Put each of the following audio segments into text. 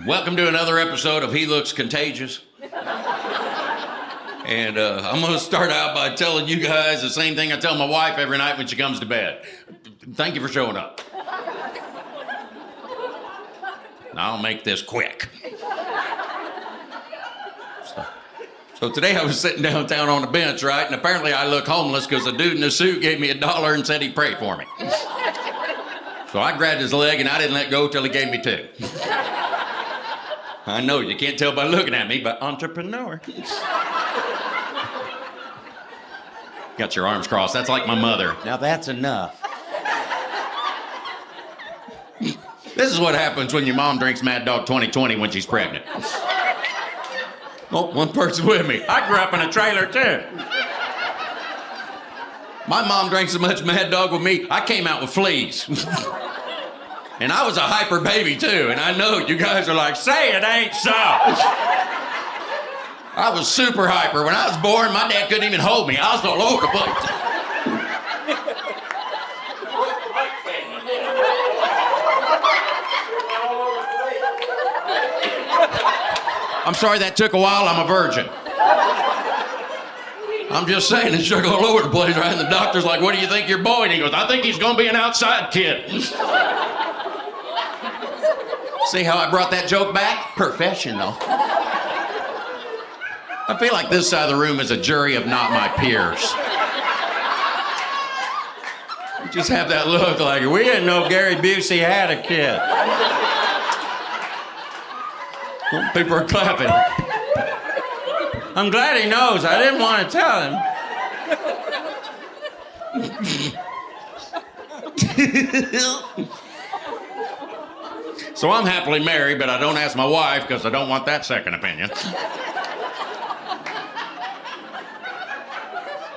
Welcome to another episode of He Looks Contagious. And I'm going to start out by telling you guys the same thing I tell my wife every night when she comes to bed. Thank you for showing up. I'll make this quick. So today I was sitting downtown on a bench, right? And apparently I look homeless because a dude in a suit gave me $1 and said he'd pray for me. So I grabbed his leg and I didn't let go till he gave me $2. I know, you can't tell by looking at me, but entrepreneur. Got your arms crossed. That's like my mother. Now that's enough. This is what happens when your mom drinks Mad Dog 2020 when she's pregnant. Oh, one person with me. I grew up in a trailer too. My mom drank so much Mad Dog with me, I came out with fleas. And I was a hyper baby too, and I know you guys are like, say it ain't so. I was super hyper. When I was born, my dad couldn't even hold me. I was all over the place. I'm sorry that took a while. I'm a virgin. I'm just saying, it's sugar all over the place, right? And the doctor's like, what do you think your boy? And he goes, I think he's going to be an outside kid. See how I brought that joke back? Professional. I feel like this side of the room is a jury of not my peers. You just have that look like, we didn't know Gary Busey had a kid. Well, people are clapping. I'm glad he knows. I didn't want to tell him. So I'm happily married, but I don't ask my wife because I don't want that second opinion.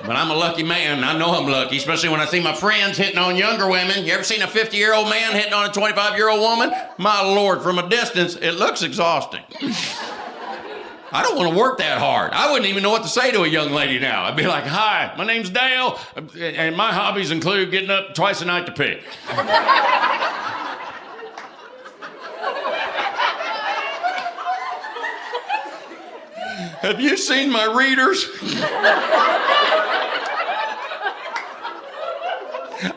But I'm a lucky man. I know I'm lucky, especially when I see my friends hitting on younger women. You ever seen a 50-year-old man hitting on a 25-year-old woman? My Lord, from a distance, it looks exhausting. I don't want to work that hard. I wouldn't even know what to say to a young lady now. I'd be like, hi, my name's Dale, and my hobbies include getting up twice a night to pee. Have you seen my readers?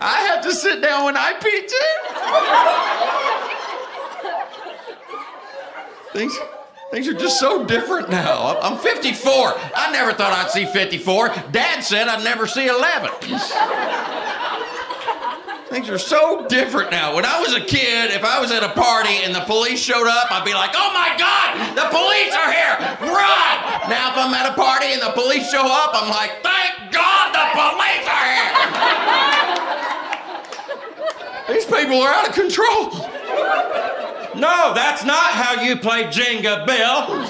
I have to sit down when I pee too. Things are just so different now. I'm 54. I never thought I'd see 54. Dad said I'd never see 11. Things are so different now. When I was a kid, if I was at a party and the police showed up, I'd be like, oh my God, the police are here, run! Now if I'm at a party and the police show up, I'm like, thank God the police are here! These people are out of control. No, that's not how you play Jenga, Bill.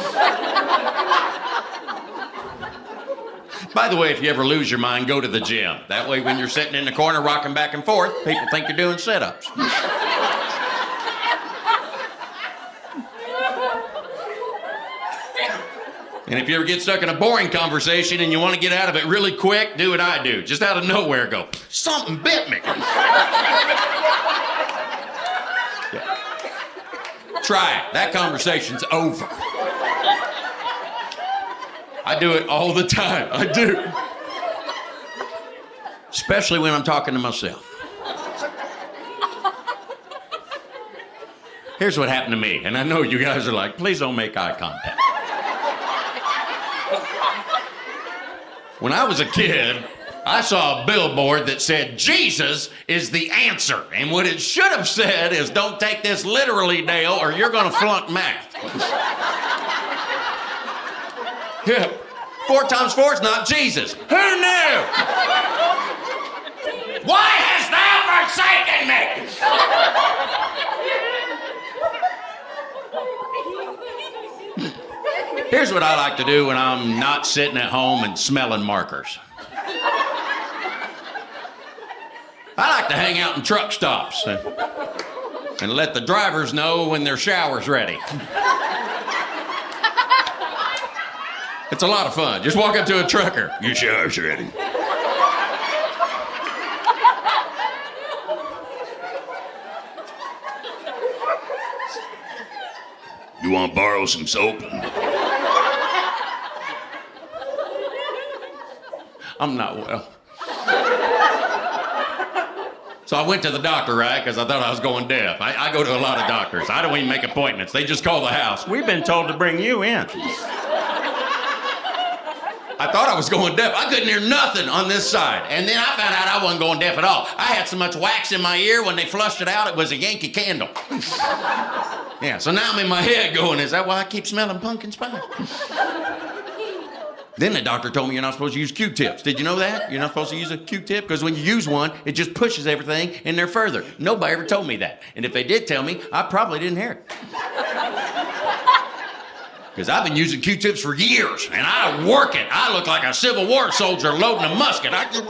By the way, if you ever lose your mind, go to the gym. That way, when you're sitting in the corner rocking back and forth, people think you're doing sit-ups. And if you ever get stuck in a boring conversation and you want to get out of it really quick, do what I do. Just out of nowhere, go, something bit me. Try it. That conversation's over. I do it all the time. I do. Especially when I'm talking to myself. Here's what happened to me, and I know you guys are like, please don't make eye contact. When I was a kid, I saw a billboard that said, Jesus is the answer. And what it should have said is, don't take this literally, Dale, or you're going to flunk math. Yeah. 4 times 4 is not Jesus. Who knew? Why hast thou forsaken me? Here's what I like to do when I'm not sitting at home and smelling markers. I like to hang out in truck stops and let the drivers know when their shower's ready. It's a lot of fun. Just walk up to a trucker. Your shower's ready. You want to borrow some soap? I'm not well. So I went to the doctor, right? Because I thought I was going deaf. I go to a lot of doctors. I don't even make appointments. They just call the house. We've been told to bring you in. I thought I was going deaf. I couldn't hear nothing on this side. And then I found out I wasn't going deaf at all. I had so much wax in my ear, when they flushed it out, it was a Yankee Candle. Yeah, so now I'm in my head going, is that why I keep smelling pumpkin spice? Then the doctor told me you're not supposed to use Q-tips. Did you know that? You're not supposed to use a Q-tip because when you use one, it just pushes everything in there further. Nobody ever told me that. And if they did tell me, I probably didn't hear it. Because I've been using Q-tips for years, and I work it. I look like a Civil War soldier loading a musket. I'll be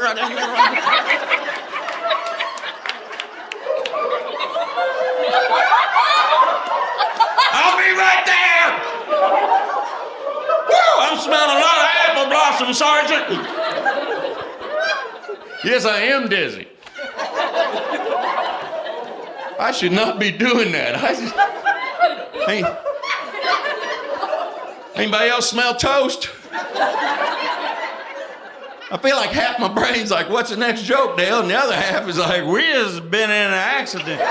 right there! Woo! I'm smelling a lot of apple blossom, Sergeant. Yes, I am dizzy. I should not be doing that. Anybody else smell toast? I feel like half my brain's like, what's the next joke, Dale? And the other half is like, we just been in an accident.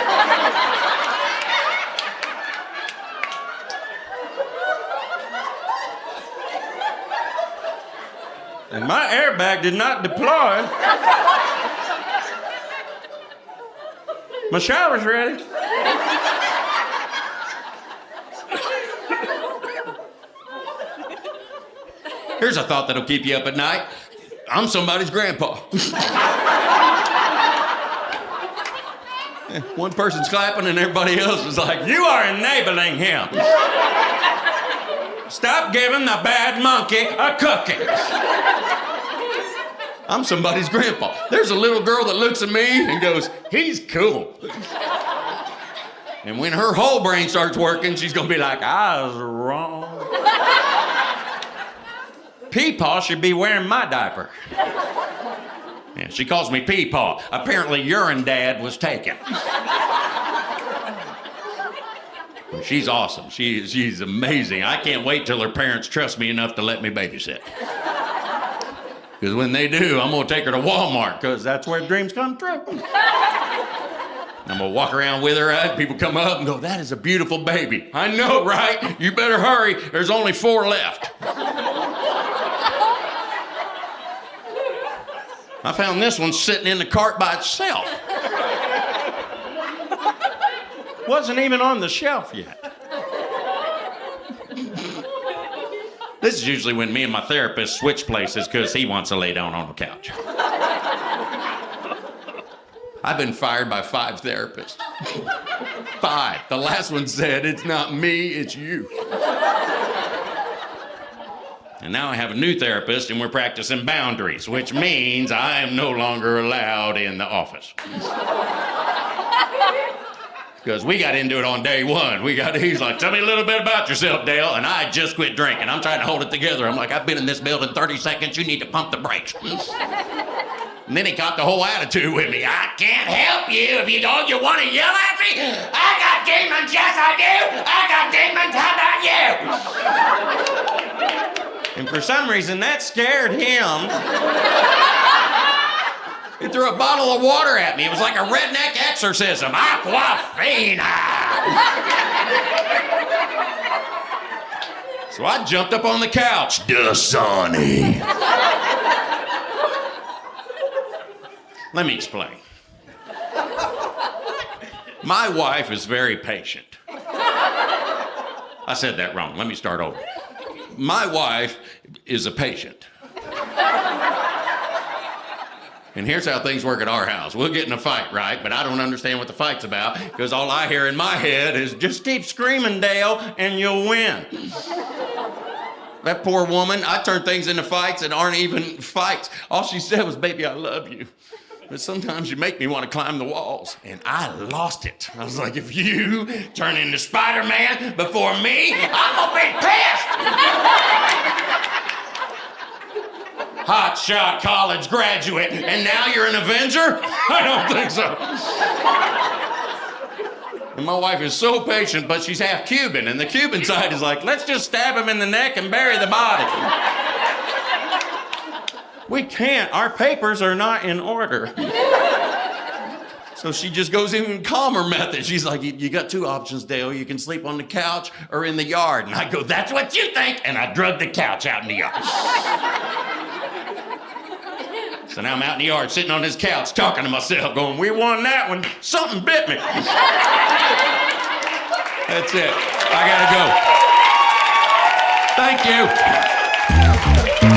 And my airbag did not deploy. My shower's ready. Here's a thought that'll keep you up at night. I'm somebody's grandpa. One person's clapping and everybody else is like, you are enabling him. Stop giving the bad monkey a cookie. I'm somebody's grandpa. There's a little girl that looks at me and goes, he's cool. And when her whole brain starts working, she's gonna be like, I was wrong. Peepaw should be wearing my diaper. Yeah, she calls me Peepaw. Apparently urine dad was taken. She's awesome. She's amazing. I can't wait till her parents trust me enough to let me babysit. Because when they do, I'm going to take her to Walmart because that's where dreams come true. I'm going to walk around with her, and people come up and go, that is a beautiful baby. I know, right? You better hurry. There's only 4 left. I found this one sitting in the cart by itself. Wasn't even on the shelf yet. This is usually when me and my therapist switch places because he wants to lay down on the couch. I've been fired by 5 therapists. 5. The last one said, it's not me, it's you. And now I have a new therapist and we're practicing boundaries, which means I am no longer allowed in the office. Because we got into it on day 1. He's like, tell me a little bit about yourself, Dale. And I just quit drinking. I'm trying to hold it together. I'm like, I've been in this building 30 seconds. You need to pump the brakes. And then he got the whole attitude with me. I can't help you if you don't. You want to yell at me? I got demons. Yes, I do. I got demons. How about you? And for some reason, that scared him. He threw a bottle of water at me. It was like a redneck exorcism. Aquafina! So I jumped up on the couch. Dasani. Let me explain. My wife is very patient. I said that wrong. Let me start over. My wife is a patient. And here's how things work at our house. We'll get in a fight, right? But I don't understand what the fight's about because all I hear in my head is just keep screaming, Dale, and you'll win. That poor woman, I turn things into fights that aren't even fights. All she said was, baby, I love you. But sometimes you make me want to climb the walls. And I lost it. I was like, if you turn into Spider-Man before me, I'm going to be pissed. Hot shot college graduate, and now you're an Avenger? I don't think so. And my wife is so patient, but she's half Cuban. And the Cuban side is like, let's just stab him in the neck and bury the body. We can't. Our papers are not in order. So she just goes even calmer method. She's like, you got two options, Dale. You can sleep on the couch or in the yard. And I go, that's what you think. And I drug the couch out in the yard. So now I'm out in the yard, sitting on this couch, talking to myself, going, we won that one. Something bit me. That's it. I gotta go. Thank you.